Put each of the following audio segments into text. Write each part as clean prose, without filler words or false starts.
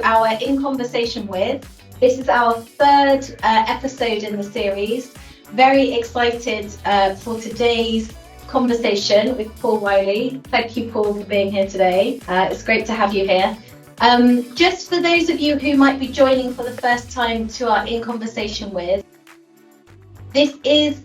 our In Conversation With. This is our third episode in the series. Very excited for today's conversation with Paul Wylie. Thank you, Paul, for being here today. It's great to have you here. Just for those of you who might be joining for the first time to our In Conversation With, this is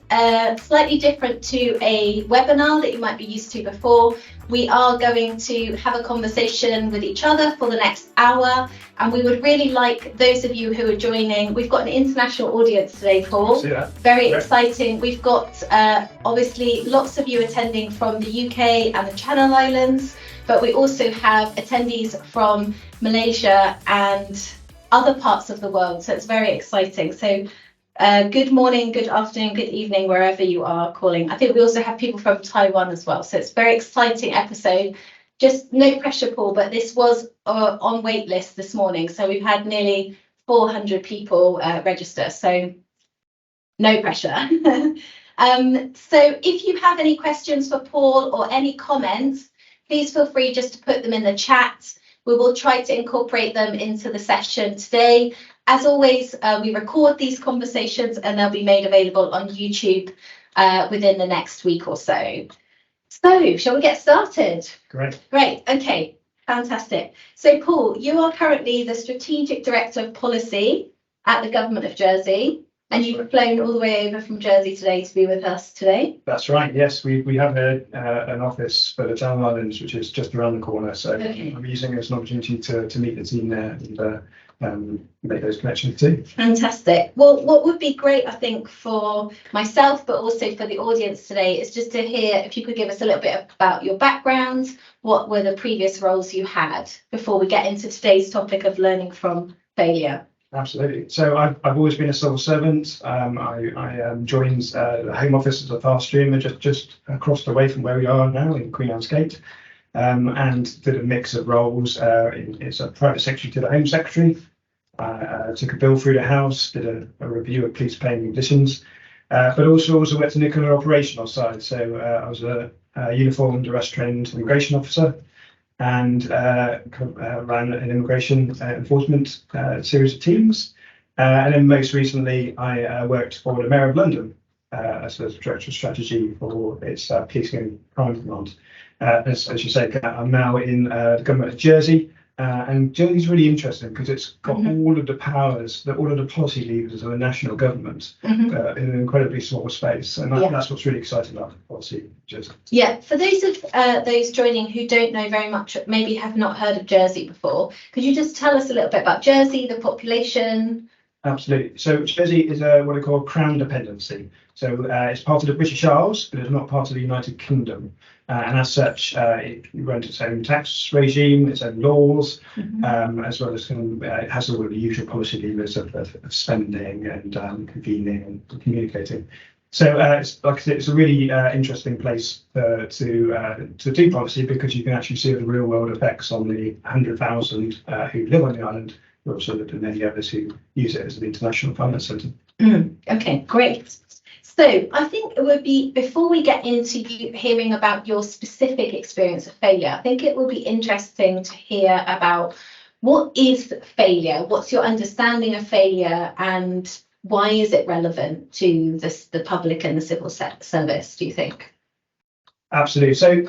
slightly different to a webinar that you might be used to before. We are going to have a conversation with each other for the next hour, and we would really like those of you who are joining. We've got an international audience today, Paul. Very exciting. We've got obviously lots of you attending from the UK and the Channel Islands, but we also have attendees from Malaysia and other parts of the world, so it's very exciting. So good morning, good afternoon, good evening, wherever you are calling. I think we also have people from Taiwan as well. So it's a very exciting episode. Just no pressure, Paul, but this was on wait list this morning. So we've had nearly 400 people register. So no pressure. So if you have any questions for Paul or any comments, please feel free just to put them in the chat. We will try to incorporate them into the session today. As always, we record these conversations and they'll be made available on YouTube within the next week or so. So, shall we get started? Great. Okay, fantastic. So, Paul, you are currently the Strategic Director of Policy at the Government of Jersey, and you've flown all the way over from Jersey today to be with us today. That's right, yes. We have an office for the Channel Islands, which is just around the corner. So I'm using it as an opportunity to meet the team there and make those connections too. Fantastic. Well, what would be great, I think, for myself, but also for the audience today, is just to hear if you could give us a little bit about your background. What were the previous roles you had before we get into today's topic of learning from failure? Absolutely. So I've always been a civil servant. I joined the Home Office as a fast streamer just across the way from where we are now in Queen Anne's Gate, and did a mix of roles. As a private secretary to the Home Secretary. Took a bill through the House, did a review of police paying conditions, but also worked in the nuclear operational side. So I was a uniformed arrest trained immigration officer, and ran an immigration enforcement series of teams. And then most recently, I worked for the Mayor of London as the Director of Strategy for its Policing and Crime Command. As you say, I'm now in the Government of Jersey. And Jersey's really interesting because it's got all of the powers, all of the policy levers of a national government in an incredibly small space. And that's what's really exciting about the policy of Jersey. Yeah, for those of those joining who don't know very much, maybe have not heard of Jersey before, could you just tell us a little bit about Jersey, the population? Absolutely. So Jersey is what I call Crown dependency. So it's part of the British Isles, but it's not part of the United Kingdom. And as such, it runs its own tax regime, its own laws, as well as it has all of the usual policy levers of spending and convening and communicating. So it's, like I said, it's a really interesting place to do policy because you can actually see the real world effects on the 100,000 who live on the island, but also the many others who use it as an international finance centre. Okay, great. So I think it would be, before we get into you hearing about your specific experience of failure, I think it would be interesting to hear about what is failure, what's your understanding of failure, and why is it relevant to the public and the civil service, do you think? Absolutely. So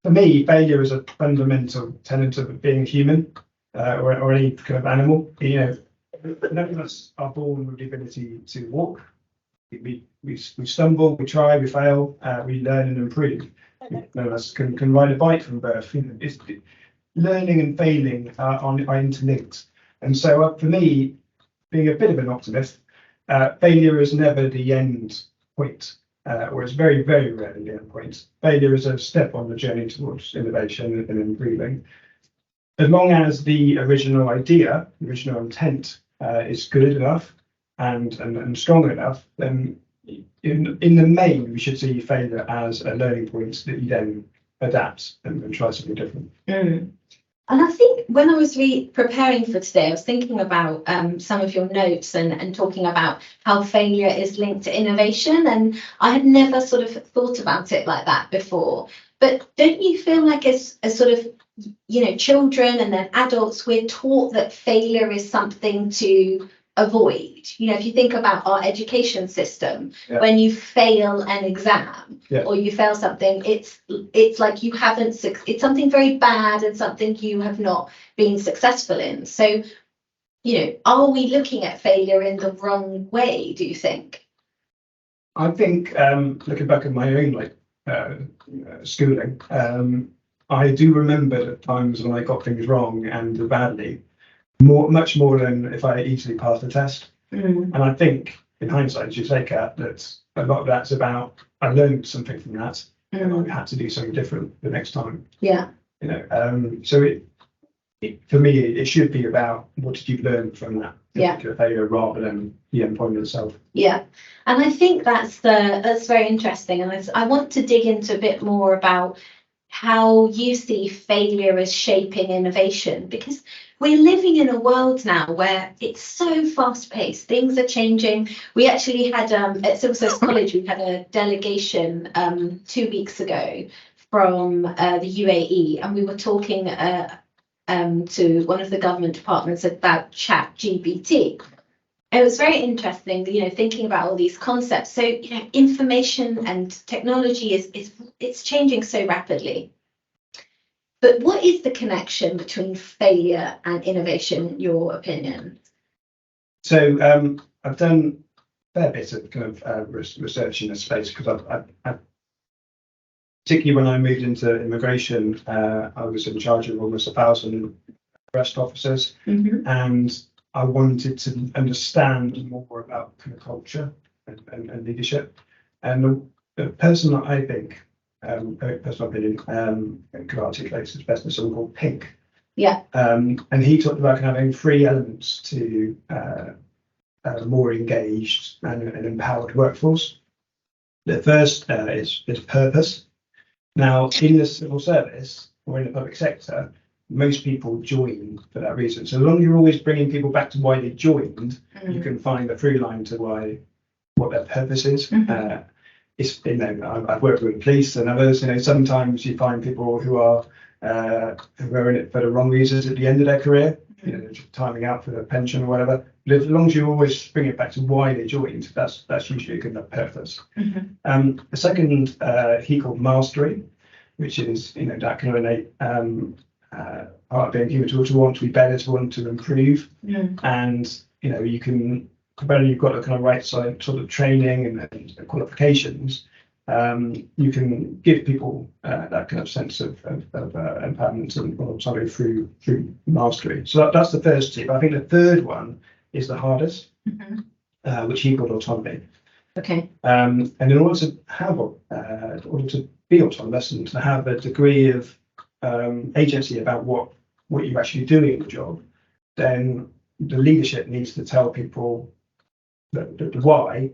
for me, failure is a fundamental tenet of being human or any kind of animal. You know, none of us are born with the ability to walk. We stumble, we try, we fail, we learn and improve. None of us can ride a bike from birth. You know, learning and failing are interlinked. And so for me, being a bit of an optimist, failure is never the end point, or it's very, very rarely the end point. Failure is a step on the journey towards innovation and improving. As long as the original idea, original intent is good enough and strong enough, then in the main, we should see failure as a learning point that you then adapt and try something different. And I think when I was preparing for today, I was thinking about some of your notes and talking about how failure is linked to innovation. And I had never sort of thought about it like that before. But don't you feel like as sort of, children and then adults, we're taught that failure is something to avoid? If you think about our education system, when you fail an exam or you fail something, it's like you haven't, it's something very bad and something you have not been successful in. So, are we looking at failure in the wrong way, do you think? I think looking back at my own schooling, I do remember the times when I got things wrong and badly, much more than if I easily passed the test. And I think in hindsight, you take out that a lot of that's about I learned something from that, and I had to do something different the next time. Yeah. So for me, it should be about what did you learn from that particular failure rather than the endpoint itself. Yeah, and I think that's very interesting, and I want to dig into a bit more about how you see failure as shaping innovation, because we're living in a world now where it's so fast paced, things are changing. We actually had at Civil Service College, we had a delegation 2 weeks ago from the UAE, and we were talking to one of the government departments about ChatGPT. It was very interesting, thinking about all these concepts. So, information and technology it's changing so rapidly. But what is the connection between failure and innovation, in your opinion? So I've done a fair bit of kind of research in this space because I've particularly when I moved into immigration, I was in charge of almost 1,000 arrest officers, and I wanted to understand more about kind of culture and leadership. And the person that I think, personal opinion, could articulate this best is someone called Pink. Yeah. And he talked about having 3 elements to a more engaged and empowered workforce. The first is purpose. Now, in the civil service or in the public sector, most people join for that reason. So long as you're always bringing people back to why they joined, you can find a through line to what their purpose is. It's I've worked with police and others. Sometimes you find people who are in it for the wrong reasons at the end of their career, timing out for their pension or whatever. But as long as you always bring it back to why they joined, that's usually a good enough purpose. The second he called mastery, which is that kind of innate part of being human to want to be better, to want to improve, and you can, provided you've got the kind of right sort of training and qualifications, you can give people that kind of sense of empowerment and autonomy through mastery. So that's the first two. But I think the third one is the hardest, which he called autonomy. Okay. And in order to have, in order to be autonomous and to have a degree of agency about what you're actually doing in the job, then the leadership needs to tell people the why,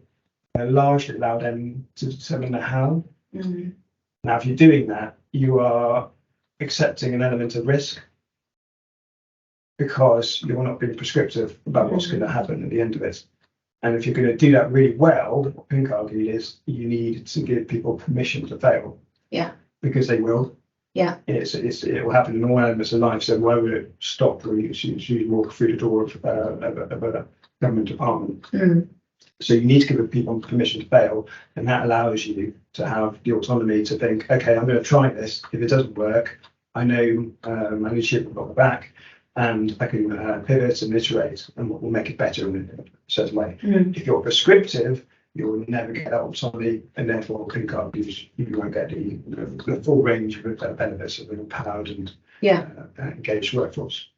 and largely allow them to determine the how. Now, if you're doing that, you are accepting an element of risk because you're not being prescriptive about what's going to happen at the end of it. And if you're going to do that really well, what Pink argued is you need to give people permission to fail. Yeah. Because they will. Yeah. It will happen in all elements of life. So why would it stop when you walk through the door of a government department? So you need to give people permission to fail, and that allows you to have the autonomy to think, okay, I'm going to try this. If it doesn't work, I know my leadership will got my back, and I can pivot and iterate, and we'll make it better in a certain way. If you're prescriptive, you'll never get that autonomy, and therefore you won't get the full range of benefits of an empowered and engaged workforce.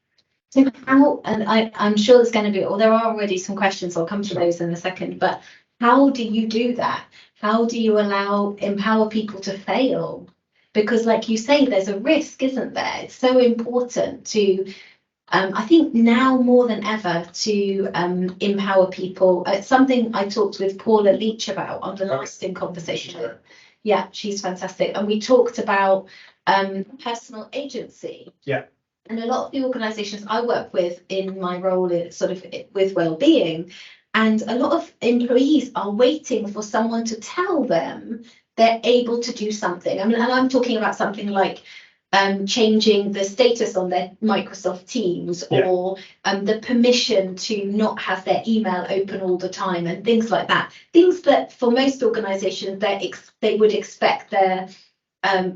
So how, and I'm sure there's going to be, or there are already some questions, I'll come to those in a second, but how do you do that? How do you empower people to fail? Because like you say, there's a risk, isn't there? It's so important to, I think now more than ever, to empower people. It's something I talked with Paula Leach about on the last In Conversation. Yeah, she's fantastic. And we talked about personal agency. Yeah. And a lot of the organisations I work with in my role is sort of with well-being, and a lot of employees are waiting for someone to tell them they're able to do something. I mean, and I'm talking about something like changing the status on their Microsoft Teams, or the permission to not have their email open all the time, and things like that. Things that for most organisations they would expect their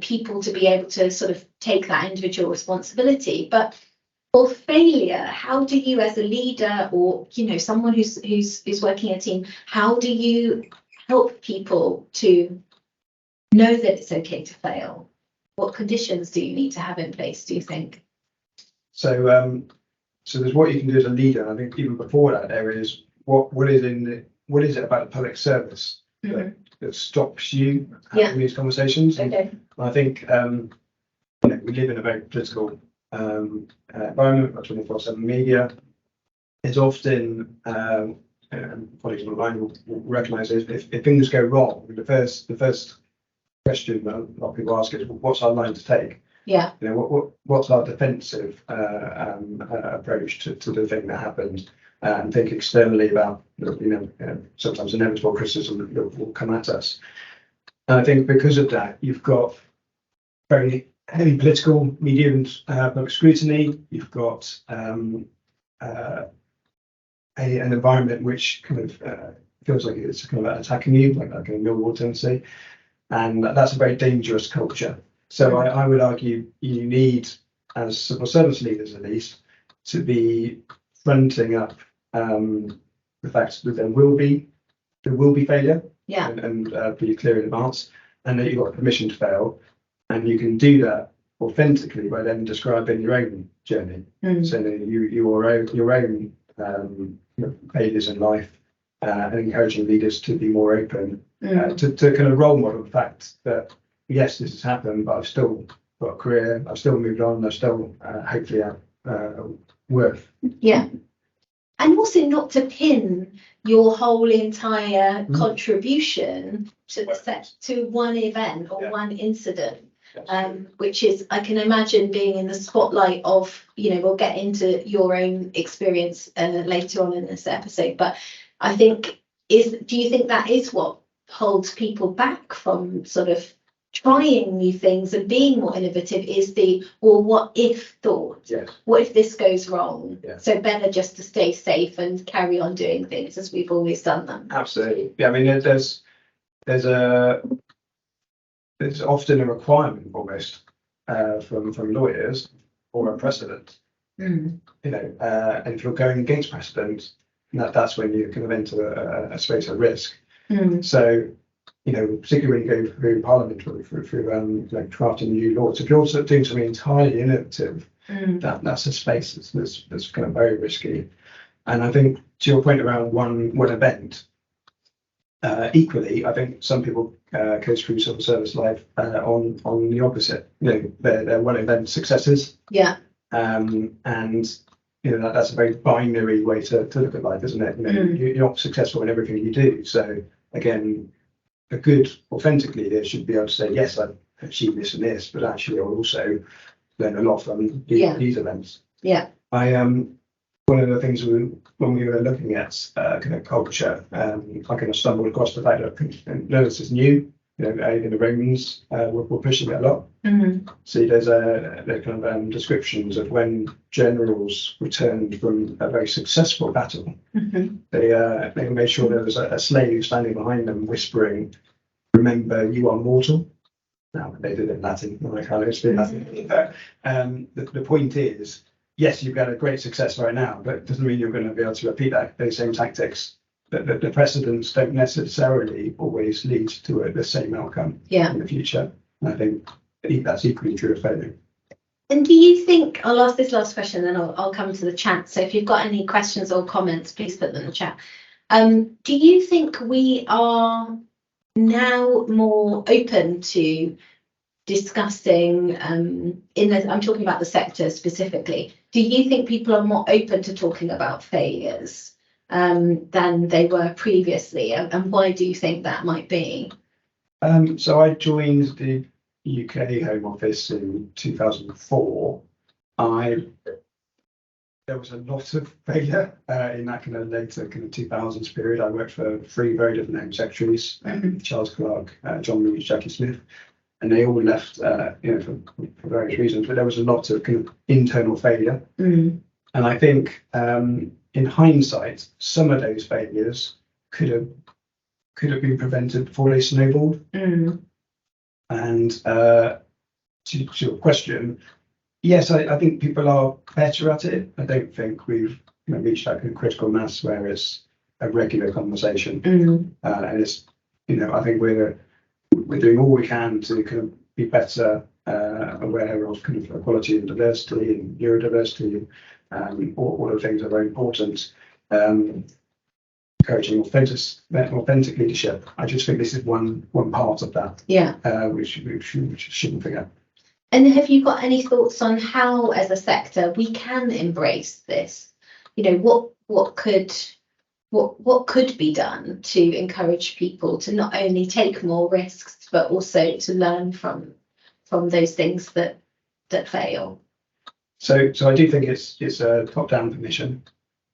people to be able to sort of take that individual responsibility. But for failure, how do you, as a leader, or someone who's working a team, how do you help people to know that it's okay to fail? What conditions do you need to have in place, do you think? So there's what you can do as a leader. And I think even before that, there is what is it about public service that stops you having these conversations? Okay. And I think we live in a very political environment. 24/7 media is often, colleagues online will recognise this. If things go wrong, the first question that a lot of people ask is, what's our line to take? Yeah. What's our defensive approach to the thing that happened? And think externally about sometimes inevitable criticism that will come at us. And I think because of that, you've got very heavy political media and public scrutiny. You've got an environment which kind of feels like it's kind of attacking you, like a Millwall tendency. And that's a very dangerous culture. So I would argue you need, as civil service leaders at least, to be fronting up the fact that there will be failure, and be clear in advance, and that you've got permission to fail, and you can do that authentically by then describing your own journey, so your own failures in life, and encouraging leaders to be more open, to kind of role model the fact that yes, this has happened, but I've still got a career, I've still moved on, I've still hopefully worth. Yeah. And also not to pin your whole entire contribution to to one event or one incident, which is, I can imagine, being in the spotlight of, we'll get into your own experience later on in this episode, but I think, do you think that is what holds people back from sort of trying new things and being more innovative, is what if thought? Yes. What if this goes wrong? Yeah. So better just to stay safe and carry on doing things as we've always done them. Absolutely. Yeah, I mean, there's often a requirement almost from lawyers or a precedent. And if you're going against precedent, that's when you kind of enter a space of risk. So, particularly when you go through Parliament through crafting new laws, if you're doing something entirely innovative, that's a space that's kind of very risky. And I think, to your point around one event, equally, I think some people go through civil service life on the opposite. They're one event successes. Yeah. And that's a very binary way to look at life, isn't it? You're not successful in everything you do. So again, a good authentic leader should be able to say, yes, I've achieved this and this, but actually I'll also learn a lot from these events. Yeah. One of the things when we were looking at kind of culture, I kind of stumbled across the fact that this is new. In the Romans, we're pushing it a lot. See, there's kind of descriptions of when generals returned from a very successful battle. They made sure there was a slave standing behind them whispering, "Remember, you are mortal." Now, they did it in Latin, I can't speak Latin. But the point is, yes, you've got a great success right now, but it doesn't mean you're going to be able to repeat those same tactics. The precedents don't necessarily always lead to the same outcome in the future. And I think that's equally true of failure. And do you think, I'll ask this last question, then I'll come to the chat. So if you've got any questions or comments, please put them in the chat. Do you think we are now more open to discussing, I'm talking about the sector specifically, do you think people are more open to talking about failures than they were previously, and why do you think that might be? So I joined the UK Home Office in 2004, There was a lot of failure in that kind of later kind of 2000s period. I worked for three very different Home Secretaries, Charles Clarke, John Lewis, Jackie Smith, and they all left, for various reasons. But there was a lot of kind of internal failure, and I think in hindsight, some of those failures could have been prevented before they snowballed. And to your question, yes, I think people are better at it. I don't think we've reached that kind of critical mass where it's a regular conversation. And it's, I think we're doing all we can to kind of be better aware of kind of equality and diversity and neurodiversity, all the things that are very important. Encouraging authentic leadership. I just think this is one part of that. Which we shouldn't forget. And have you got any thoughts on how, as a sector, we can embrace this? What could be done to encourage people to not only take more risks, but also to learn from those things that fail? So I do think it's a top-down permission.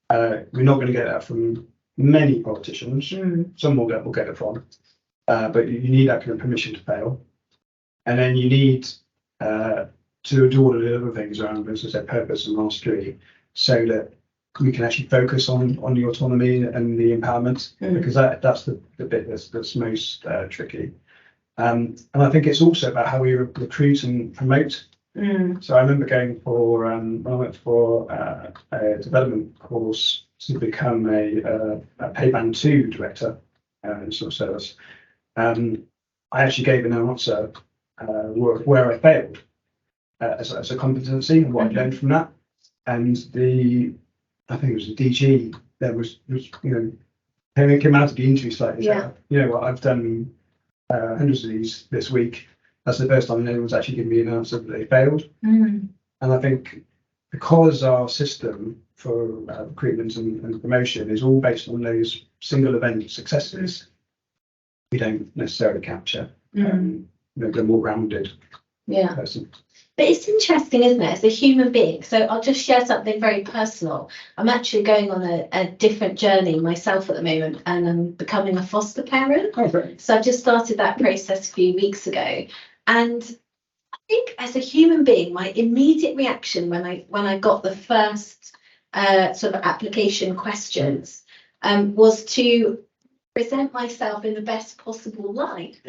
We're not going to get that from many politicians. Some will get it from, but you need that kind of permission to fail, and then you need to do all of the other things around, as I said, purpose and mastery, so that we can actually focus on the autonomy and the empowerment, because that's the bit that's most tricky. And I think it's also about how we recruit and promote. So I remember going for when I went for a development course to become a pay band 2 director in sort of service. I actually gave an answer where I failed as a competency and what I learned from that. And I think it was the DG that was came out of the interview slightly. So, what I've done hundreds of these this week. That's the first time anyone's actually given me an answer that they failed. And I think because our system for recruitment and promotion is all based on those single event successes, we don't necessarily capture the more rounded person. But it's interesting, isn't it, as a human being? So I'll just share something very personal. I'm actually going on a different journey myself at the moment, and I'm becoming a foster parent. So I've just started that process a few weeks ago. And I think as a human being, my immediate reaction when I got the first sort of application questions was to present myself in the best possible light.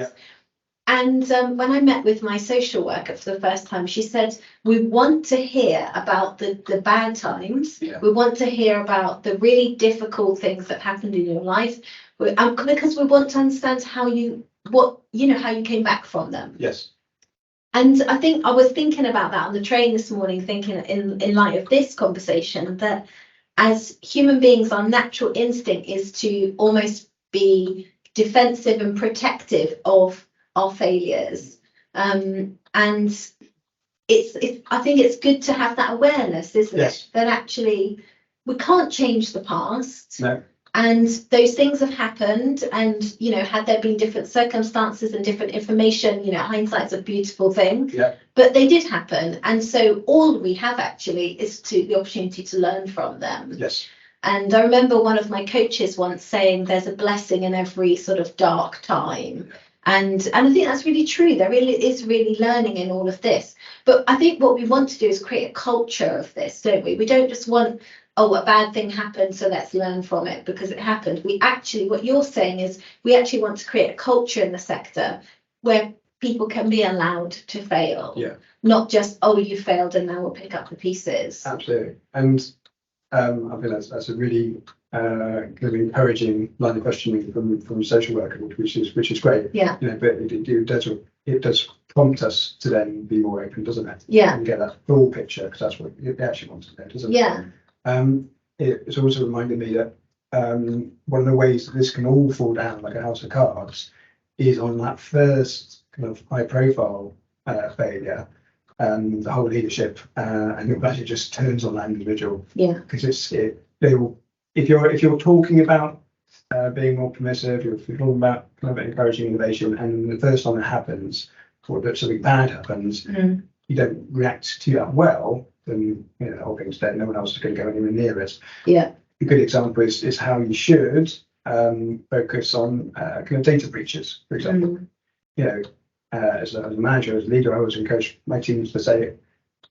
And when I met with my social worker for the first time, she said, we want to hear about the bad times. We want to hear about the really difficult things that happened in your life, because we want to understand how you came back from them. And I think I was thinking about that on the train this morning, thinking in light of this conversation, that as human beings, our natural instinct is to almost be defensive and protective of our failures, and I think it's good to have that awareness, isn't it, that actually we can't change the past, and those things have happened, and had there been different circumstances and different information, hindsight's a beautiful thing, but they did happen, and so all we have actually is the opportunity to learn from them. And I remember one of my coaches once saying there's a blessing in every sort of dark time. And I think that's really true. There really is learning in all of this. But I think what we want to do is create a culture of this, don't we? We don't just want, a bad thing happened, so let's learn from it because it happened. What you're saying is we actually want to create a culture in the sector where people can be allowed to fail. Not just, you failed and now we'll pick up the pieces. Absolutely. And I think that's a really kind of encouraging line of questioning from a social worker, which is great. But it does prompt us to then be more open, doesn't it? And get that full picture, because that's what they actually want to know, doesn't it? It's also reminded me that one of the ways that this can all fall down like a house of cards is on that first kind of high profile failure. The whole leadership and it actually just turns on that individual. Because if you're talking about being more permissive, if you're talking about kind of encouraging innovation, and the first time it happens, or that something bad happens, you don't react to that well, then the whole thing's dead. No one else is going to go anywhere near it. Yeah. A good example is how you should focus on kind of data breaches, for example. As a manager, as a leader, I always encourage my teams to say,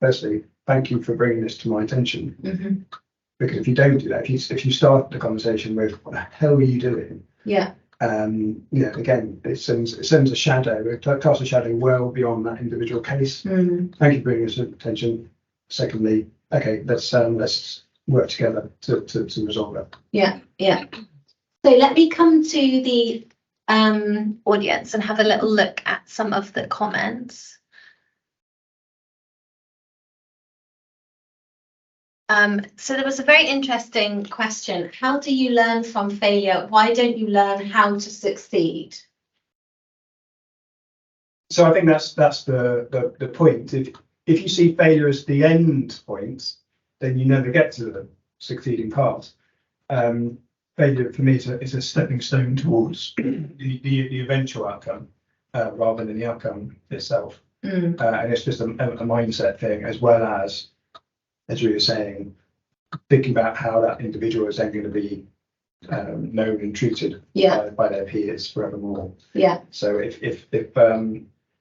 firstly, thank you for bringing this to my attention. Because if you don't do that, if you start the conversation with what the hell are you doing? Yeah. Again, it sends a shadow, it casts a shadow well beyond that individual case. Thank you for bringing this to attention. Secondly, okay, let's work together to resolve it. Yeah. So let me come to the audience and have a little look at some of the comments. So there was a very interesting question. How do you learn from failure? Why don't you learn how to succeed? So I think that's the point. If you see failure as the end point, then you never get to the succeeding part. Failure for me is a stepping stone towards the eventual outcome rather than the outcome itself. And it's just a mindset thing, as well as you were saying, thinking about how that individual is then going to be known and treated by their peers forevermore. Yeah. So if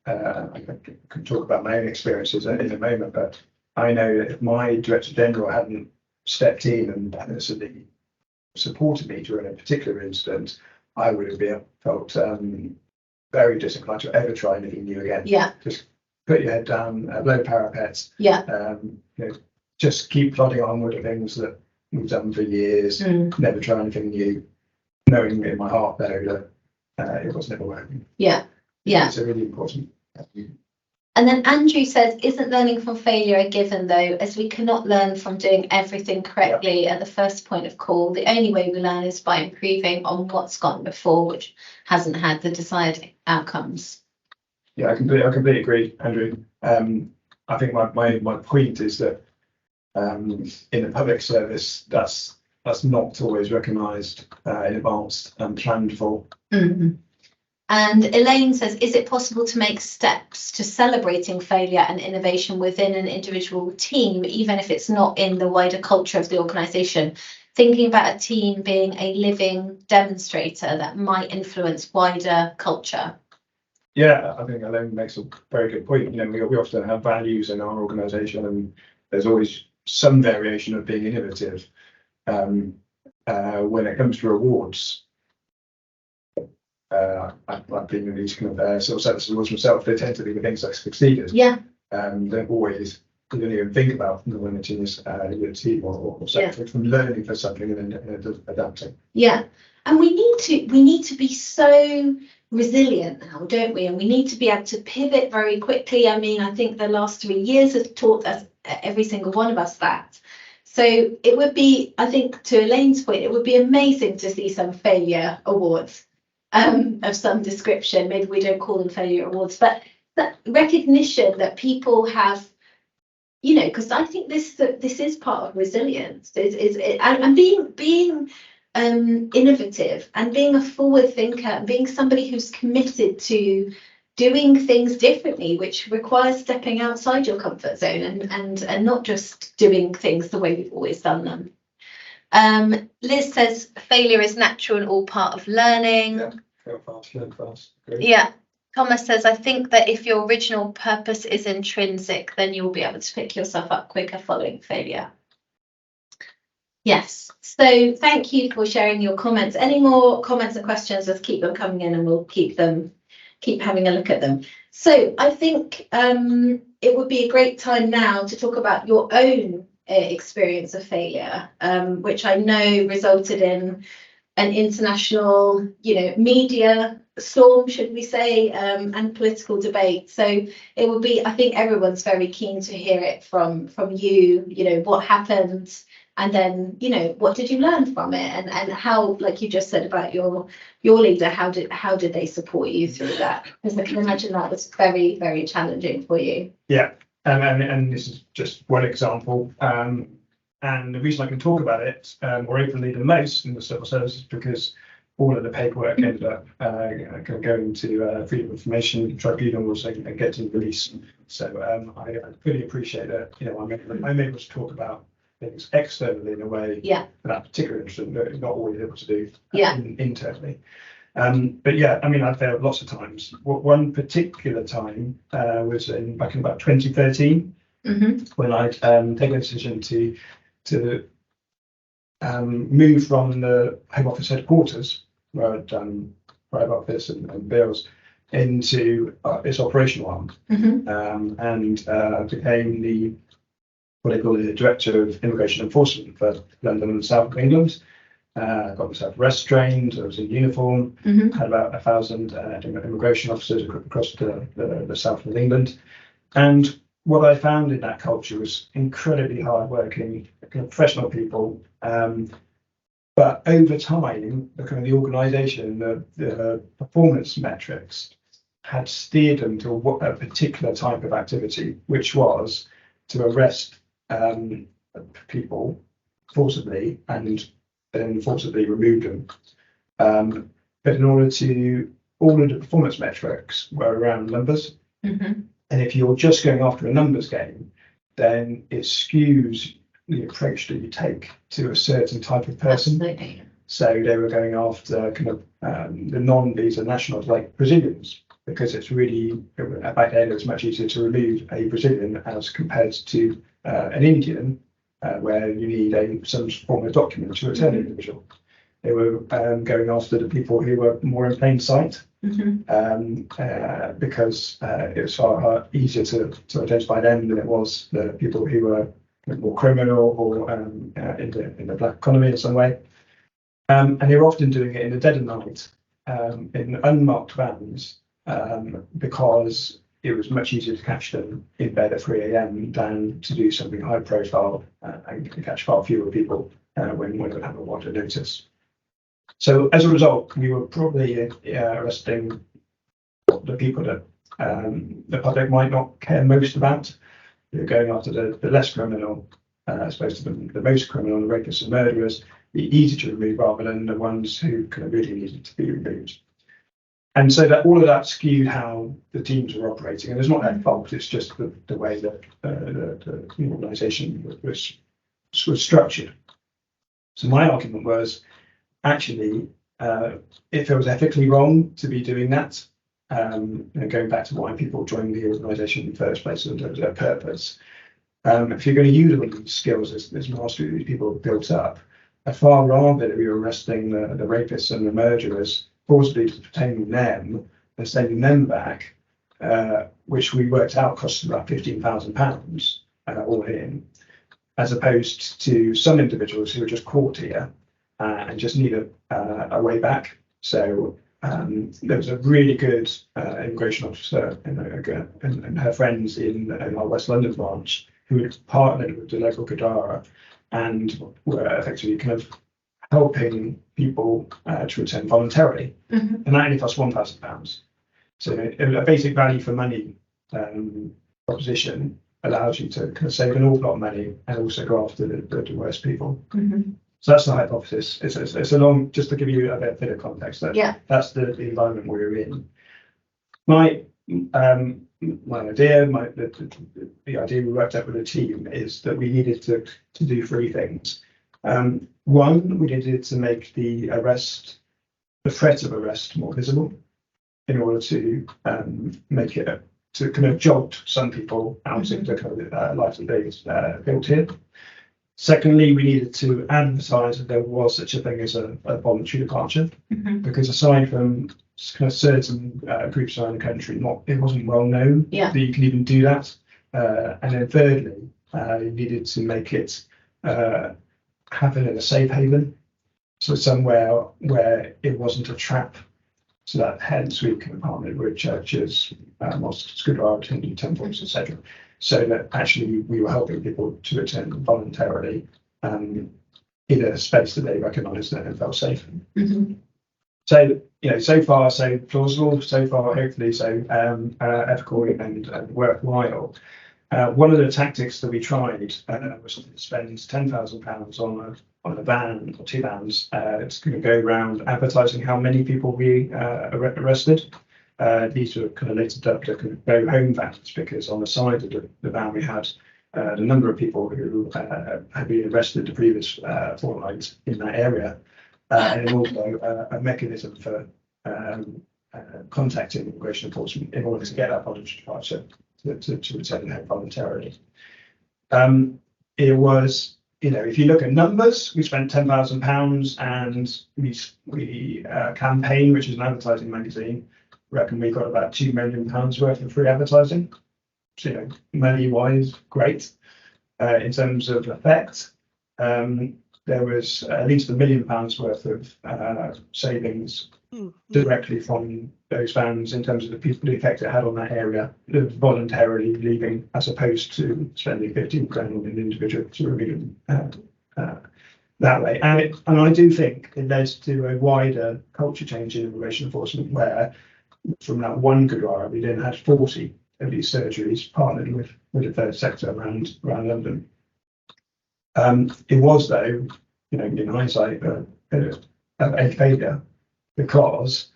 I can talk about my own experiences in a moment, but I know that if my Director General hadn't stepped in and personally supported me during a particular incident, I would have felt very disinclined to ever try anything new again. Yeah. Just put your head down, blow parapets. Yeah. Just keep plodding onward at things that we've done for years, never try anything new, knowing in my heart though that it was never working. Yeah. It's a really important. And then Andrew says, isn't learning from failure a given though, as we cannot learn from doing everything correctly at the first point of call? The only way we learn is by improving on what's gone before, which hasn't had the desired outcomes. Yeah, I completely agree, Andrew. I think my point is that in the public service, that's not always recognised in advance and planned for. And Elaine says, is it possible to make steps to celebrating failure and innovation within an individual team, even if it's not in the wider culture of the organisation? Thinking about a team being a living demonstrator that might influence wider culture. Yeah, I think Elaine makes a very good point. We often have values in our organisation, and there's always some variation of being innovative. When it comes to awards, I've been in these kind of civil service awards myself. They tend to be the things that succeeded. Yeah. Don't always even think about when it is your team or something from learning for something and then adapting. Yeah, and we need to be so resilient now, don't we? And we need to be able to pivot very quickly. I mean, I think the last 3 years have taught us, every single one of us, that. So it would be, I think, to Elaine's point, it would be amazing to see some failure awards of some description. Maybe we don't call them failure awards, but that recognition that people have, because I think this is part of resilience, and being innovative and being a forward thinker and being somebody who's committed to doing things differently, which requires stepping outside your comfort zone and not just doing things the way we've always done them. Liz says failure is natural and all part of learning. Yeah, fail fast, learn fast. Great. Yeah. Thomas says, I think that if your original purpose is intrinsic, then you'll be able to pick yourself up quicker following failure. Yes. So thank you for sharing your comments. Any more comments and questions, just keep them coming in and we'll keep having a look at them. So I think it would be a great time now to talk about your own experience of failure, which I know resulted in an international, media storm, should we say, and political debate. So it will be, I think everyone's very keen to hear it from you, what happened, and then, what did you learn from it, and how, like you just said about your leader, how did they support you through that? Because I can imagine that was very, very challenging for you. Yeah. And this is just one example. And the reason I can talk about it more openly than most in the civil service is because all of the paperwork ended up going to Freedom of Information tribunals and getting released. So I fully appreciate that. I'm able to talk about things externally in a way that particular interesting that not always able to do internally. But yeah, I've failed lots of times. One particular time was back in about 2013 when I'd taken a decision to move from the Home Office headquarters, where I'd done private office and bills, into its operational arm, and became what they call the Director of Immigration Enforcement for London and the South of England. Got myself arrest trained. I was in uniform. Had about 1,000 immigration officers across the south of England, and what I found in that culture was incredibly hard-working, professional people. But over time, the organisation, the performance metrics had steered them to a particular type of activity, which was to arrest people forcibly and then forcibly remove them. But in order to, all of the performance metrics were around numbers. And if you're just going after a numbers game, then it skews the approach that you take to a certain type of person. Absolutely. So they were going after the non-visa nationals like Brazilians, because it's really, back then, it's much easier to remove a Brazilian as compared to an Indian, where you need some form of document to return an individual. They were going after the people who were more in plain sight, because it was far easier to identify them than it was the people who were more criminal or in the black economy in some way. And they were often doing it in the dead of night, in unmarked vans, because it was much easier to catch them in bed at 3 a.m. than to do something high profile and catch far fewer people when they would have a wider notice. So as a result, we were probably arresting the people that the public might not care most about. We were going after the less criminal, as opposed to the most criminal, the rapists and murderers, the easy to remove rather than the ones who really needed to be removed. And so that all of that skewed how the teams were operating. And it's not their fault, it's just the way that the organisation was structured. So my argument was, actually, if it was ethically wrong to be doing that, going back to why people joined the organisation in the first place and their purpose, if you're going to use all these skills as mastery these people have built up, I'd far rather we were arresting the rapists and the murderers, forcibly detaining them and sending them back, which we worked out cost about £15,000 all in, as opposed to some individuals who were just caught here and just need a way back. So there was a really good immigration officer and her friends in our West London branch who had partnered with the local Gadara and were effectively helping people to return voluntarily. And that only cost £1,000. So a basic value for money proposition allows you to save an awful lot of money and also go after the worst people. So that's the hypothesis. It's a long, just to give you a bit of context. That's the environment we're in. My idea, the idea we worked out with the team is that we needed to do three things. One, we needed to make the threat of arrest more visible in order to make it to jolt some people out of the life that they've built here. Secondly, we needed to advertise that there was such a thing as a voluntary departure, because aside from certain groups around the country, it wasn't well known that you can even do that. And then thirdly, you needed to make it happen in a safe haven, so somewhere where it wasn't a trap. So that hence we can partner with churches, mosques, attending temples, etc. So that actually we were helping people to return voluntarily in a space that they recognised and felt safe in. So so far so plausible, so far hopefully so ethical and worthwhile. One of the tactics that we tried was to spend £10,000 on a van or two vans. It's going to go around advertising how many people we arrested. These were kind of later dubbed kind of go home vans, because on the side of the van we had the number of people who had been arrested the previous fortnight in that area, and also a mechanism for contacting immigration enforcement in order to get that voluntary departure to return home voluntarily. It was, if you look at numbers, we spent £10,000, and we Campaign, which is an advertising magazine, reckon we got about £2 million worth of free advertising. So, money-wise, great. In terms of effect, there was at least £1 million worth of savings directly from those vans in terms of the effect it had on that area, voluntarily leaving, as opposed to spending 15 grand on an individual to remove them that way. And I do think it led to a wider culture change in immigration enforcement, where from that one Gurdwara, we then had 40 of these surgeries partnered with the third sector around London. It was, though, in hindsight, a failure, because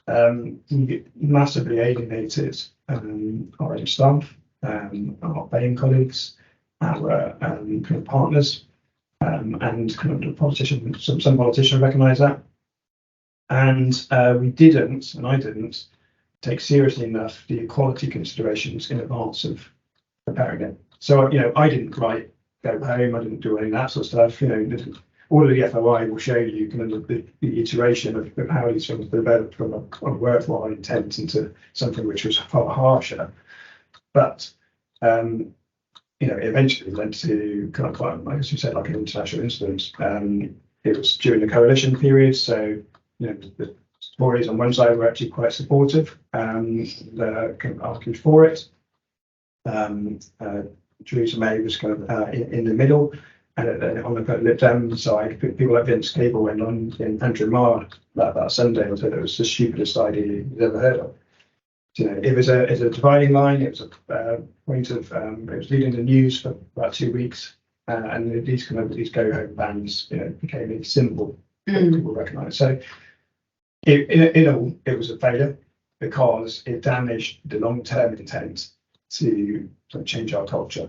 we massively alienated our own staff, our paying colleagues, our kind of partners, and kind of the politicians. Some politicians recognise that, and we didn't, and I didn't, take seriously enough the equality considerations in advance of preparing it. So, I didn't write go home. I didn't do any of that sort of stuff. All of the FOI will show you kind of the iteration of how these things developed from a worthwhile intent into something which was far harsher. But it eventually led to kind of quite, like as you said, like an international incident. It was during the coalition period, so the Tories on one side were actually quite supportive, kind of argued for it. Theresa May was kind of in the middle. And on the Lib Dem side, people like Vince Cable went on in Andrew Marr that Sunday and said it was the stupidest idea you've ever heard of. It was a dividing line. It was a point of it was leading the news for about 2 weeks, and these go home bans became a symbol that people recognised. So it was a failure, because it damaged the long-term intent to change our culture.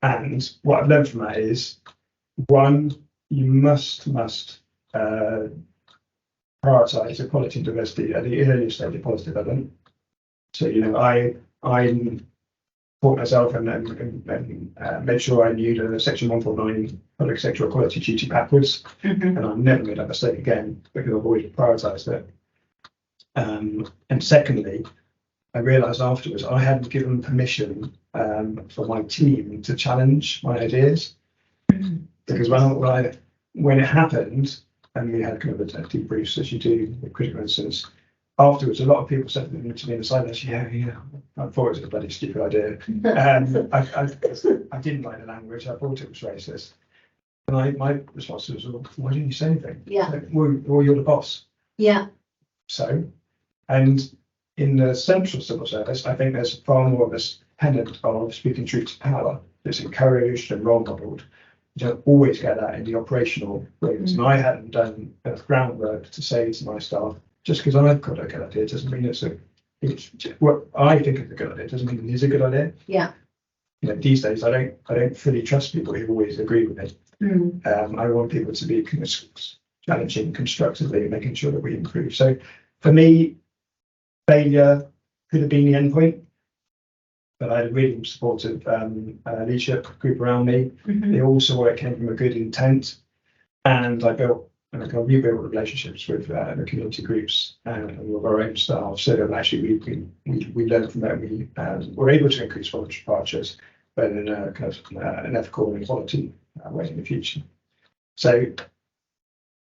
And what I've learned from that is, one, you must prioritise equality and diversity at the earliest stage of policy development. So, I taught myself and made sure I knew the Section 149 public sector equality duty backwards, and I never made that mistake again, because I've always prioritised it. And secondly, I realised afterwards I hadn't given permission for my team to challenge my ideas, because when it happened, and we had kind of a debriefs as you do with critical incidents, afterwards a lot of people said to me in the silence, yeah, I thought it was a bloody stupid idea. I didn't like the language. I thought it was racist. And my response was, well, why didn't you say anything? Yeah. Like, well, you're the boss. Yeah. So, and in the central civil service, I think there's far more of this tenet of speaking truth to power that's encouraged and role modelled. You don't always get that in the operational rooms. And I hadn't done enough groundwork to say to my staff, just because I've got a good idea doesn't mean it's what I think is a good idea doesn't mean it is a good idea. Yeah. These days I don't fully trust people who always agree with me. I want people to be challenging constructively and making sure that we improve. So for me, failure could have been the end point, but I had a really supportive leadership group around me. They all saw it came from a good intent, and I rebuilt relationships with the community groups and with our own staff, so that actually we learned from that. We were able to increase voluntary departures, but in a kind of an ethical and equality way in the future. So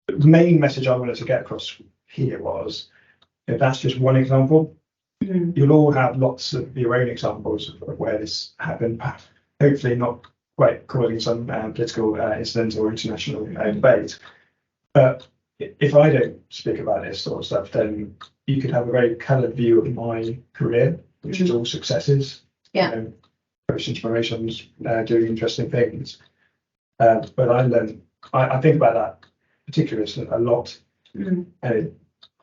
the main message I wanted to get across here was, if that's just one example, you'll all have lots of your own examples of where this happened. Hopefully not quite causing some political incident or international debate. But if I don't speak about this sort of stuff, then you could have a very coloured view of my career, which is all successes. Yeah. posting generations, doing interesting things. But I think about that particular incident a lot, and it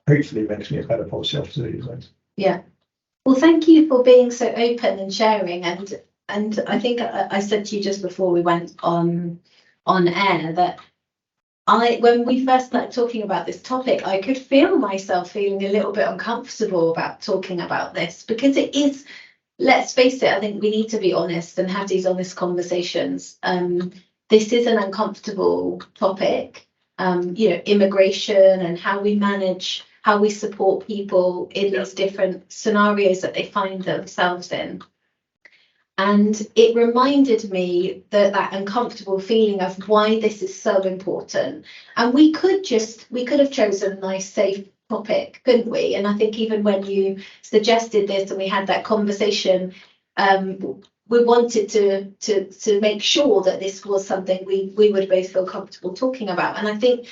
hopefully makes me a better policy officer these days. Yeah. Well, thank you for being so open and sharing. And I think I said to you just before we went on air that when we first started talking about this topic, I could feel myself feeling a little bit uncomfortable about talking about this, because it is, let's face it, I think we need to be honest and have these honest conversations. This is an uncomfortable topic, immigration and how we manage, how we support people in these different scenarios that they find themselves in. And it reminded me that uncomfortable feeling of why this is so important. And we could have chosen a nice, safe topic, couldn't we? And I think even when you suggested this and we had that conversation, we wanted to make sure that this was something we would both feel comfortable talking about. And I think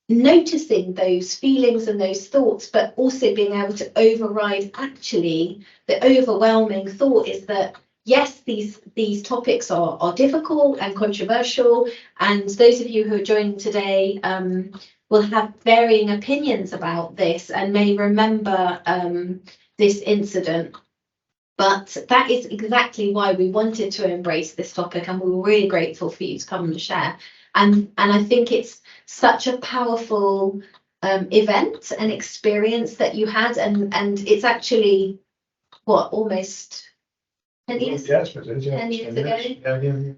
noticing those feelings and those thoughts, but also being able to override, actually, the overwhelming thought is that, yes, these topics are difficult and controversial, and those of you who are joining today will have varying opinions about this and may remember this incident. But that is exactly why we wanted to embrace this topic, and we were really grateful for you to come and share. And I think it's such a powerful event and experience that you had, and it's actually almost 10 years? Yes, but it is, 10 years ago. Yeah.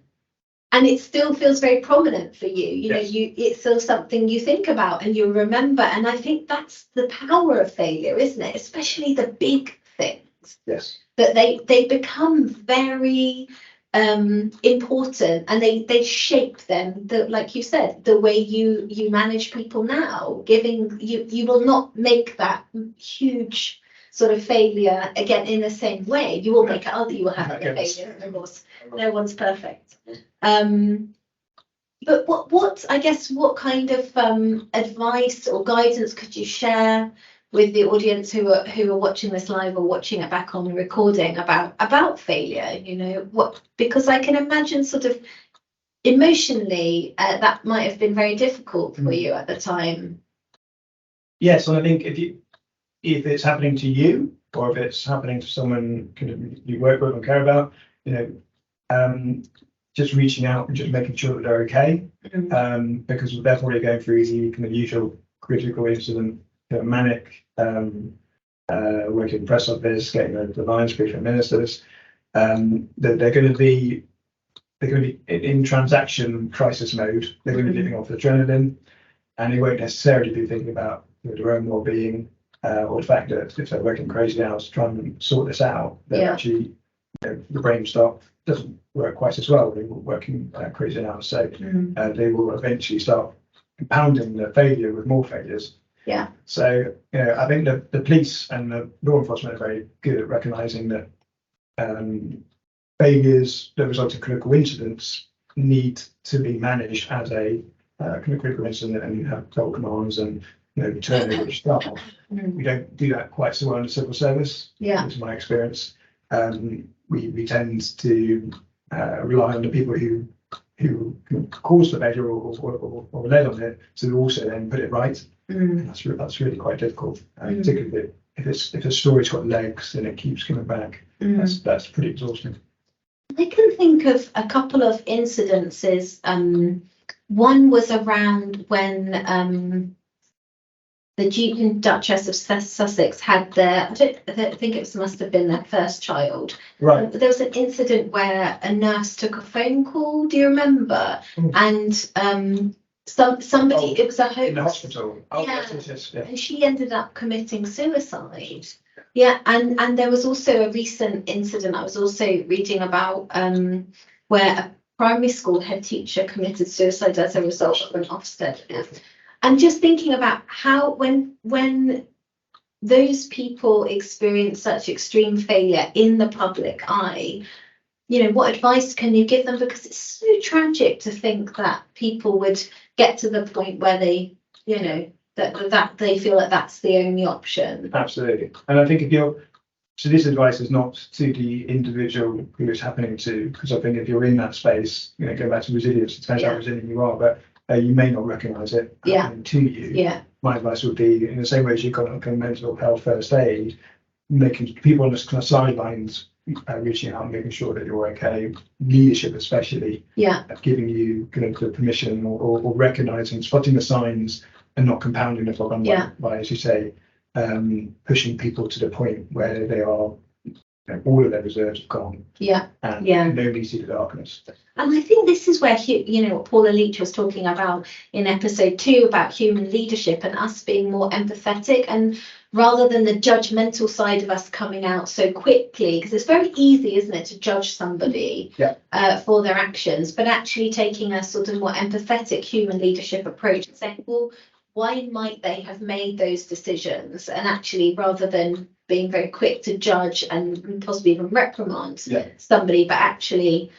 And it still feels very prominent for you. Yes. It's still something you think about and you remember. And I think that's the power of failure, isn't it? Especially the big things. Yes. That they become very important, and they shape them. Like you said, the way you manage people now, giving you will not make that huge sort of failure again in the same way. You will make it you will have a failure, of course. No one's perfect. But what kind of advice or guidance could you share with the audience who are watching this live or watching it back on the recording about failure? Because I can imagine sort of emotionally that might have been very difficult for you at the time. Yes, and I think if it's happening to you, or if it's happening to someone you work with and care about, just reaching out and just making sure that they're okay, because they're probably going through the kind of usual critical incident, manic, working in press office, getting the lines, speaking to ministers, that they're going to be in transaction crisis mode. They're going to be living off adrenaline, and they won't necessarily be thinking about their own well-being, or the fact that if they're working crazy hours to try and sort this out, they're actually, the brain doesn't work quite as well. They were working crazy hours, so they will eventually start compounding the failure with more failures. Yeah. So I think the police and the law enforcement are very good at recognising that failures that result in critical incidents need to be managed as a critical incident, and you have goal commands and turnover of staff. We don't do that quite so well in the civil service. Yeah. Is my experience. We tend to rely on the people who caused the failure or led on it to also then put it right. And that's really quite difficult, particularly if a story's got legs and it keeps coming back. That's pretty exhausting. I can think of a couple of incidences. One was around when the Duke and Duchess of Sussex had their, I think it must have been their first child. Right. There was an incident where a nurse took a phone call. Do you remember? And somebody, it was in the hospital. Yes. And she ended up committing suicide. Yeah, and there was also a recent incident I was also reading about where a primary school head teacher committed suicide as a result of an Ofsted. And just thinking about how when those people experience such extreme failure in the public eye, what advice can you give them? Because it's so tragic to think that people would get to the point where they, that they feel that that's the only option. Absolutely. And I think if you're So this advice is not to the individual who it's happening to, because I think if you're in that space, go back to resilience, it depends how resilient you are, but you may not recognise it happening to you. Yeah. My advice would be, in the same way as you've got kind of mental health first aid, making people on the kind of sidelines reaching out and making sure that you're okay, leadership especially, giving you kind of the permission or recognising, spotting the signs and not compounding the problem by, as you say, pushing people to the point where they are, all of their reserves have gone. And nobody see the darkness. And I think this is where, what Paul Wylie was talking about in episode 2 about human leadership and us being more empathetic, and rather than the judgmental side of us coming out so quickly, because it's very easy, isn't it, to judge somebody for their actions, but actually taking a sort of more empathetic human leadership approach and saying, well, why might they have made those decisions? And actually, rather than being very quick to judge and possibly even reprimand somebody, but actually,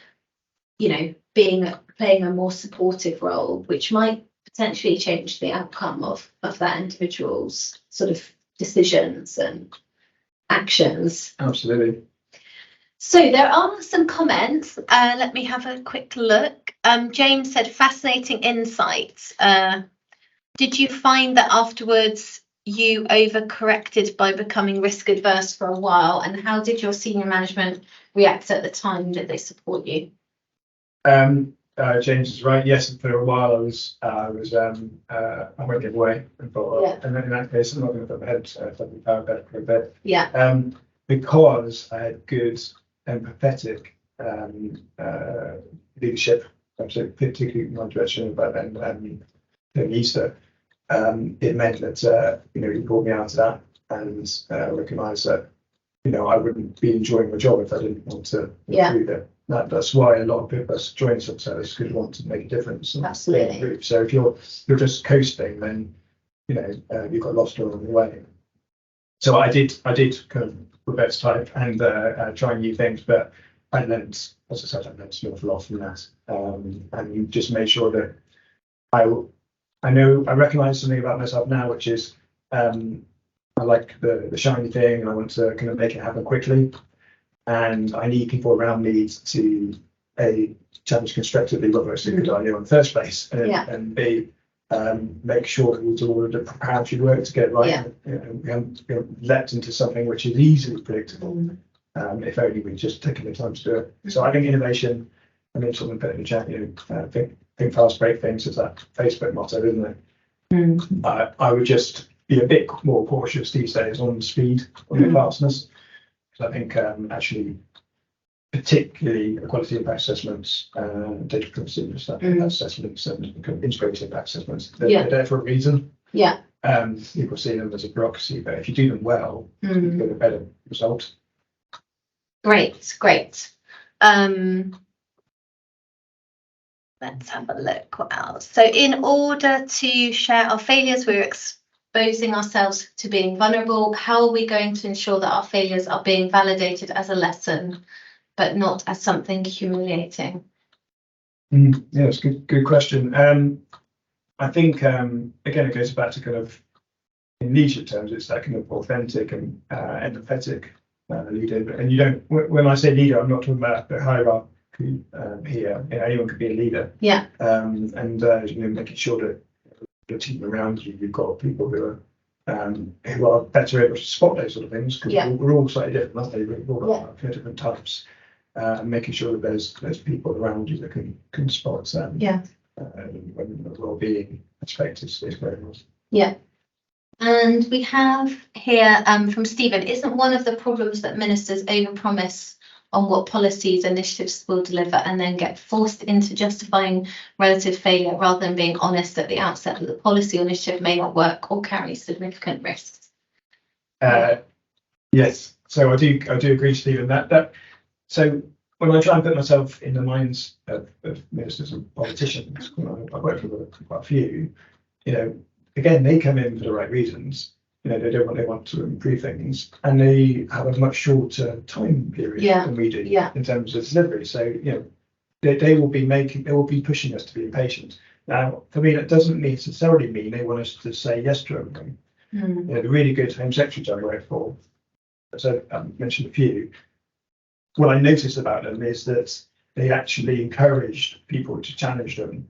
playing a more supportive role, which might potentially change the outcome of that individual's sort of decisions and actions. Absolutely. So there are some comments. Let me have a quick look. James said, fascinating insights. Did you find that afterwards you overcorrected by becoming risk adverse for a while? And how did your senior management react at the time? Did they support you? James is right. Yes, for a while I won't give away. And then in that case, I'm not going to put my head something power back for a bit. Because I had good empathetic leadership, particularly in my direction, but then Easter. It meant that he brought me out of that and recognised that I wouldn't be enjoying my job if I didn't want to improve it. That's why a lot of people join some service, because you want to make a difference. Absolutely. So if you're just coasting, then you've got lost along the way. So I did kind of reverse type and try new things, but I learned, as I said, I learned an awful lot from that. And you just made sure that I recognise something about myself now, which is I like the shiny thing, and I want to kind of make it happen quickly. And I need people around me to challenge constructively whether it's a good idea in the first place, and B, make sure that we do all of the preparatory work to get it right. We haven't leapt into something which is easily predictable, if only we just taken the time to do it. So I think innovation, I mean, someone put in the chat, think fast, break things, is that Facebook motto, isn't it? I would just be a bit more cautious these days on speed, on the fastness. I think actually, particularly quality impact assessments, data privacy assessments, and integrated impact assessments, they're there for a reason. People see them as a bureaucracy, but if you do them well, you get a better result. Great. Let's have a look what else. So in order to share our failures, we're exposing ourselves to being vulnerable. How are we going to ensure that our failures are being validated as a lesson, but not as something humiliating? It's a good question. I think, again, it goes back to kind of, in leadership terms, it's that kind of authentic and empathetic leader. And you don't, when I say leader, I'm not talking about the hierarchy here. Anyone could be a leader. Making sure that the team around you, you've got people who are better able to spot those sort of things, because we're all slightly different, aren't they? We've all got different types. Making sure that there's people around you that can spot when the well-being aspect is very nice. And we have here from Stephen, isn't one of the problems that ministers overpromise on what policies, initiatives will deliver, and then get forced into justifying relative failure rather than being honest at the outset that the policy or initiative may not work or carry significant risks? Yes, so I do agree, Stephen. So when I try and put myself in the minds of ministers and politicians, I've worked with quite a few. Again, they come in for the right reasons. They want to improve things, and they have a much shorter time period than we do in terms of delivery. So they will be pushing us to be impatient. Now, for me, that doesn't necessarily mean they want us to say yes to everything. The really good Home Secretaries I work for, so I mentioned a few. What I noticed about them is that they actually encouraged people to challenge them.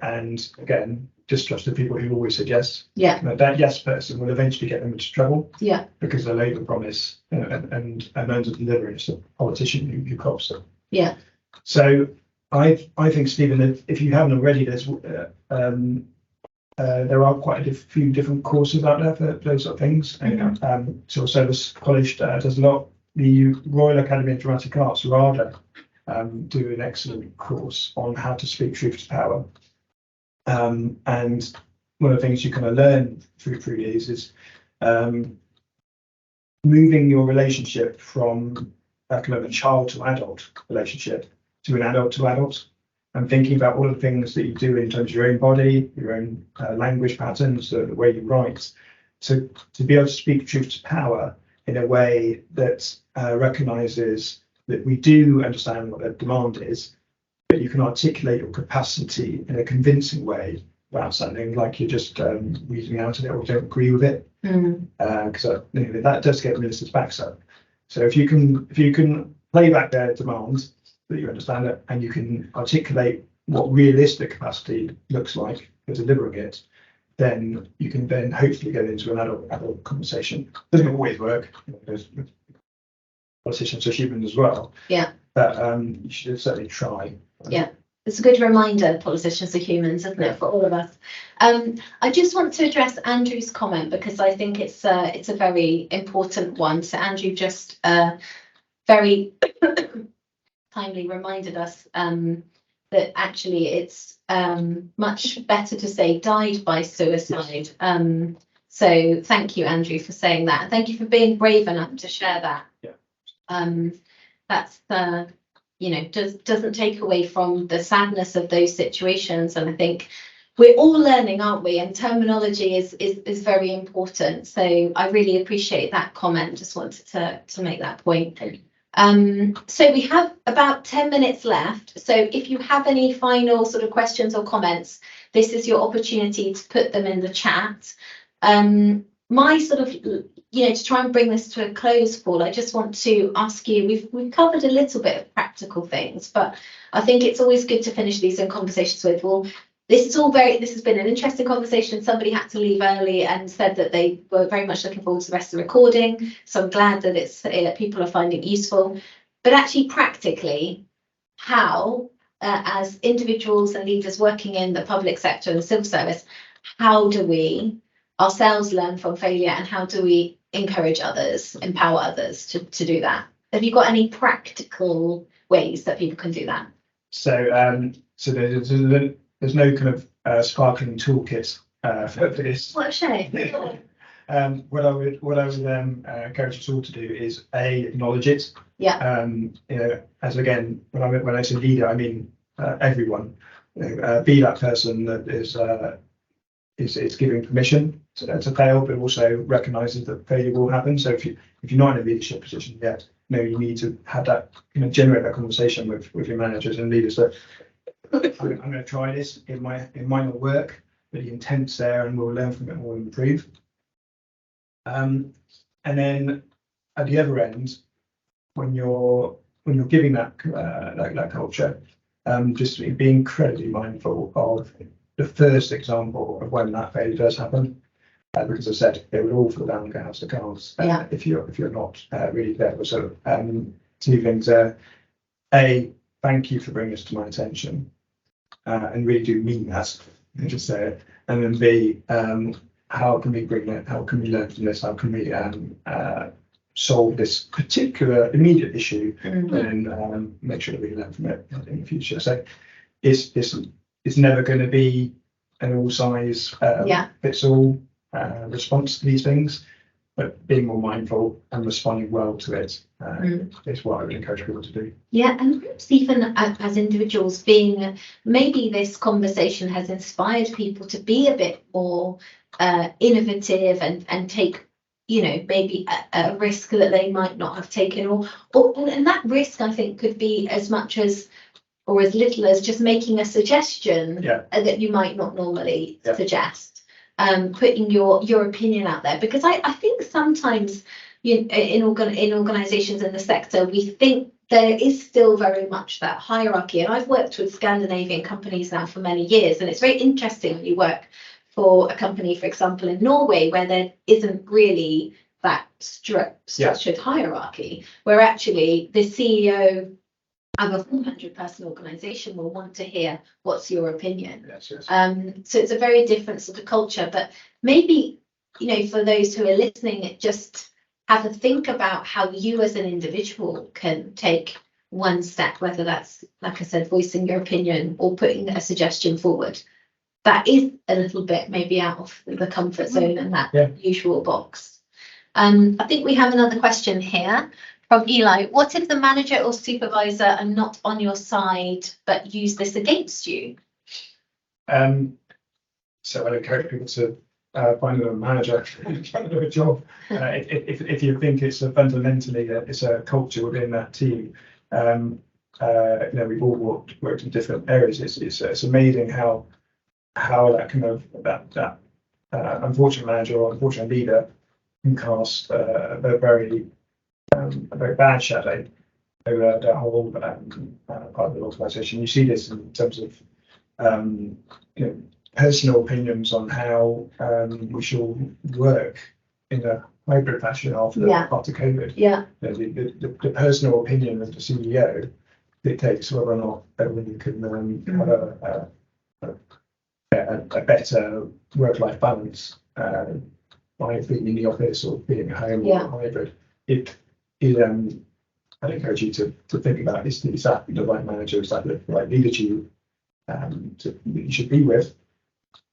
And again, distrusted people who always said yes. Yeah. That yes person will eventually get them into trouble. Yeah. Because they'll overpromise and under-deliver. It's a politician who cops them. Yeah. So I think, Stephen, that if you haven't already, there are quite a few different courses out there for those sort of things. Civil Service College does a lot. The Royal Academy of Dramatic Arts, RADA, do an excellent course on how to speak truth to power. And one of the things you kind of learn through these is moving your relationship from a kind of a child to adult relationship to an adult to adult, and thinking about all the things that you do in terms of your own body, your own language patterns, the way you write, to be able to speak truth to power in a way that recognises that we do understand what the demand is, but you can articulate your capacity in a convincing way about something like you're just reasoning out of it or don't agree with it, because that does get ministers' backs up. So if you can play back their demand, that you understand it, and you can articulate what realistic capacity looks like for delivering it, then you can then hopefully get into an adult conversation. Doesn't always work. Politicians are human as well. Yeah. But you should certainly try. Yeah. It's a good reminder, politicians are humans, isn't it, for all of us? I just want to address Andrew's comment, because I think it's a very important one. So Andrew just very kindly reminded us that actually it's much better to say died by suicide. Yes. So thank you, Andrew, for saying that. Thank you for being brave enough to share that. Yeah. That's doesn't take away from the sadness of those situations. And I think we're all learning, aren't we? And terminology is very important. So I really appreciate that comment. Just wanted to make that point. So we have about 10 minutes left. So if you have any final sort of questions or comments, this is your opportunity to put them in the chat. My sort of, to try and bring this to a close, Paul, I just want to ask you, we've covered a little bit of practical things, but I think it's always good to finish these in conversations with, well, this has been an interesting conversation. Somebody had to leave early and said that they were very much looking forward to the rest of the recording. So I'm glad that people are finding it useful. But actually, practically, how, as individuals and leaders working in the public sector and the civil service, how do we ourselves learn from failure, and how do we encourage others, empower others to do that? Have you got any practical ways that people can do that? So there's no kind of sparkling toolkit for this. What a shame. What I would encourage us all to do is acknowledge it. Yeah. As again, when I say leader, I mean everyone. Be that person that is giving permission to fail, but also recognises that failure will happen. So if you're not in a leadership position yet, you need to have that, generate that conversation with your managers and leaders that I'm going to try this. It might not work, but the intent's there, and we'll learn from it and we'll improve. And then at the other end, when you're giving that culture, just be incredibly mindful of the first example of when that failure does happen, because as I said, it would all fall down like a house of cards if you're not really there. So two things there: A, thank you for bringing this to my attention, and really do mean that, and just say it. And then B, how can we bring it? How can we learn from this? How can we solve this particular immediate issue, and make sure that we learn from it in the future? So it's never going to be an all size fits all response to these things, but being more mindful and responding well to it is what I would encourage people to do. Yeah, and perhaps even as individuals, maybe this conversation has inspired people to be a bit more innovative and take, maybe a risk that they might not have taken, and that risk, I think, could be as much as or as little as just making a suggestion that you might not normally suggest, putting your opinion out there. Because I think sometimes, in organisations in the sector, we think there is still very much that hierarchy. And I've worked with Scandinavian companies now for many years, and it's very interesting when you work for a company, for example, in Norway, where there isn't really that structured hierarchy, where actually the CEO of a 400-person organisation will want to hear what's your opinion. Yes, yes. So it's a very different sort of culture. But maybe, for those who are listening, just have a think about how you as an individual can take one step, whether that's, like I said, voicing your opinion or putting a suggestion forward. That is a little bit maybe out of the comfort zone and that usual box. I think we have another question here from Eli. What if the manager or supervisor are not on your side but use this against you? So I'd encourage people to find a manager, trying to do a job. If you think it's fundamentally it's a culture within that team, we've all worked in different areas. It's amazing how that kind of that unfortunate manager or unfortunate leader can cast a very bad shadow over that whole part of the organisation. You see this in terms of personal opinions on how we should work in a hybrid fashion after COVID. Yeah. The personal opinion of the CEO dictates whether or not everyone can have a better work-life balance by being in the office or being at home or hybrid. I'd encourage you to think about is that the right manager, is that the right leader you should be with.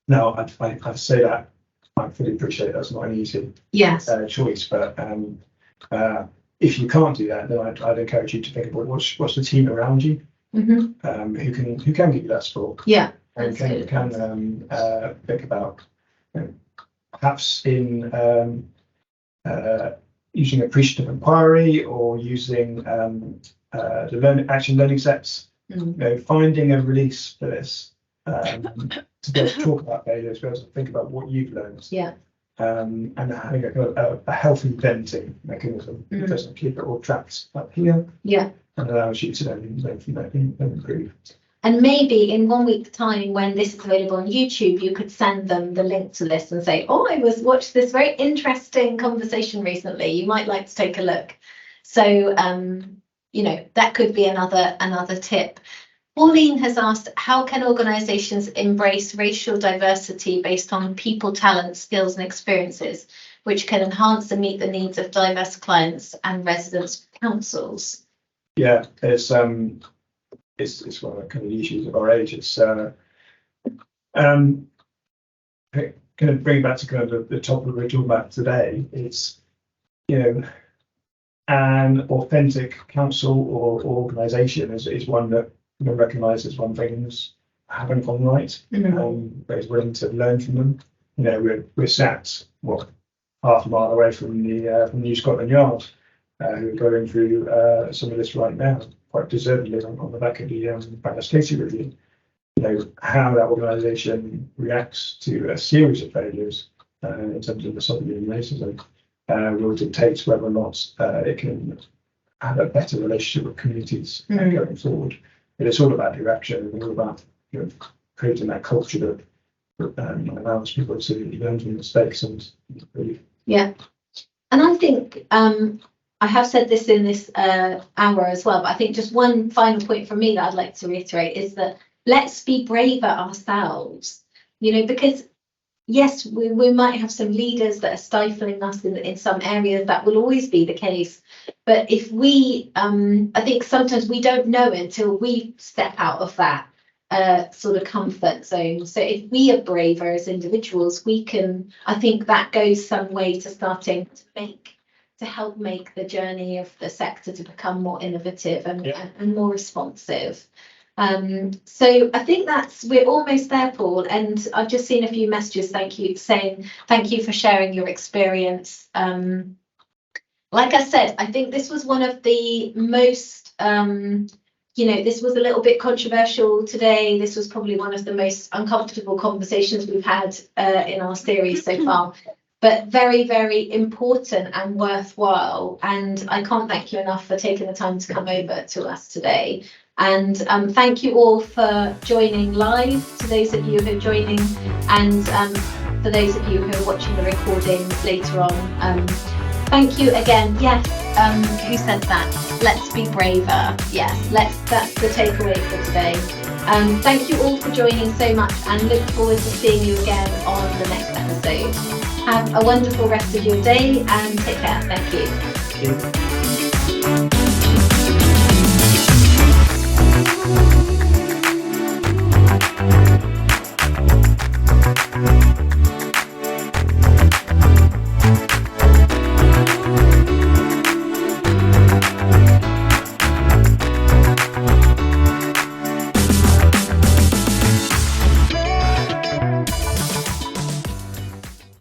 Now, I say that I fully appreciate that's not an easy choice, but if you can't do that, then I'd encourage you to think about what's the team around you, who can give you that support, and can think about perhaps in using appreciative inquiry or using the learning sets, finding a release for this. To be able to talk about failures, to be able to think about what you've learned, and having a healthy venting mechanism that doesn't keep it all trapped up here, and allows you to then improve. And maybe in 1 week's time, when this is available on YouTube, you could send them the link to this and say, "Oh, I watched this very interesting conversation recently. You might like to take a look." So, that could be another tip. Pauline has asked, how can organisations embrace racial diversity based on people, talent, skills and experiences, which can enhance and meet the needs of diverse clients and residents councils? Yeah, it's one of the kind of issues of our age. It's kind of bring back to kind of the topic we're talking about today. It's an authentic council or organisation is one that recognises when things haven't gone right, but is willing to learn from them. We're sat half a mile away from the New Scotland Yard, who are going through some of this right now, quite deservedly on the back of the Brandis Casey review. How that organisation reacts to a series of failures in terms of the Southern racism will dictate whether or not it can have a better relationship with communities going forward. But it's all about direction, and all about creating that culture that allows people to learn from mistakes and improve. Yeah, and I think I have said this in this hour as well, but I think just one final point from me that I'd like to reiterate is that let's be braver ourselves. Because yes, we might have some leaders that are stifling us in some areas. That will always be the case. But if we, I think sometimes we don't know until we step out of that sort of comfort zone. So if we are braver as individuals, we can, I think that goes some way to starting to help make the journey of the sector to become more innovative and more responsive. So I think we're almost there, Paul, and I've just seen a few messages saying thank you for sharing your experience. Like I said, I think this was one of the most this was a little bit controversial today. This was probably one of the most uncomfortable conversations we've had in our series so far, but very, very important and worthwhile. And I can't thank you enough for taking the time to come over to us today. And thank you all for joining live, to those of you who are joining, and for those of you who are watching the recording later on. Thank you again. Yes, who said that? Let's be braver. Yes, that's the takeaway for today. Thank you all for joining so much, and look forward to seeing you again on the next episode. Have a wonderful rest of your day and take care. Thank you. Thank you.